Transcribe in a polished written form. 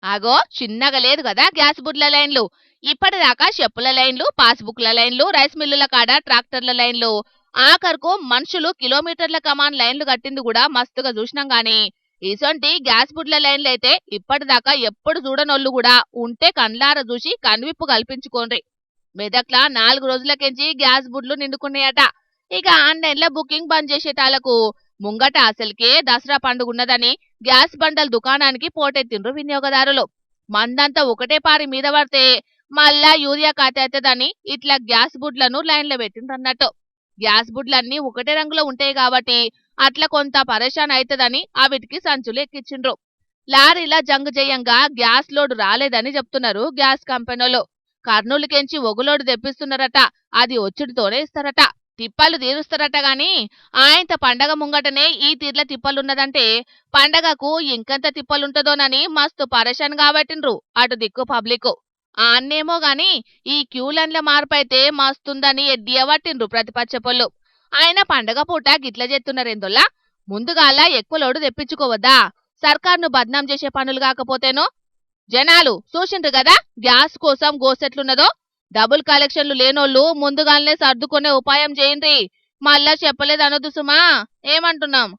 అగో చిన్నగా లేదు కదా గ్యాస్ బుడ్ల లైన్లు. ఇప్పటిదాకా చెప్పుల లైన్లు, పాస్బుక్ల లైన్లు, రైస్ మిల్లుల కాడ ట్రాక్టర్ల లైన్లు, ఆఖరుకు మనుషులు కిలోమీటర్ల కమాన్ లైన్లు కట్టింది కూడా మస్తుగా చూసినాం గాని ఇసొంటి గ్యాస్ బుడ్ల లైన్లు అయితే ఇప్పటిదాకా ఎప్పుడు చూడనోళ్ళు కూడా ఉంటే కండ్లార చూసి కనువిప్పు కల్పించుకోండ్రి. మెదక్ల 4 రోజులకెంచి గ్యాస్ బుడ్లు నిండుకున్నాయట. ఇక ఆన్లైన్లో బుకింగ్ బంద్ చేసేటాళ్లకు ముంగట అసలుకే దసరా పండుగున్నదని గ్యాస్ బండల దుకాణానికి పోటెత్తిండ్రు వినియోగదారులు. మందంతా ఒకటే పారి మీద పడితే మళ్ళా యూరియా కాతేత్తదని ఇట్లా గ్యాస్ బుడ్లను లైన్లో పెట్టిండ్రన్నట్టు. గ్యాస్ బుడ్లన్నీ ఒకటే రంగులో ఉంటాయి కాబట్టి అట్లా కొంత పరేషాన్ అవుతుందని అవిటికి సంచులు ఎక్కించిండ్రు. లారీలా జంగు జయంగా గ్యాస్ లోడ్ రాలేదని చెప్తున్నారు గ్యాస్ కంపెనీలు. కర్నూలుకెంచి ఒగులోడు తెప్పిస్తున్నారట. అది ఒచ్చుడితోనే ఇస్తారట. తిప్పలు తీరుస్తారట గాని ఆయంత పండగ ముంగటనే ఈ తీర్ల తిప్పలున్నదంటే పండగకు ఇంకెంత తిప్పలుంటదోనని మస్తు పరేషాన్ కాబట్టిండ్రు అటు దిక్కు పబ్లిక్. అన్నేమో గాని ఈ క్యూలన్ల మార్పైతే మస్తుందని ఎడ్డియవట్టిండ్రు ప్రతిపక్షపోళ్ళు. ఆయన పండగ పూట గిట్ల చేస్తున్నారేందోల్లా. ముందుగాల ఎక్కువ లోడు తెప్పించుకోవద్దా? సర్కార్ను బద్నాం చేసే పనులు కాకపోతేనో. జనాలు చూసిండ్రు గదా గ్యాస్ కోసం గోసెట్లున్నదో. డబుల్ కలెక్షన్లు లేనోళ్ళు ముందుగానే సర్దుకునే ఉపాయం చేయండి. మళ్ళా చెప్పలేదనొద్దు సుమా. ఏమంటున్నాం?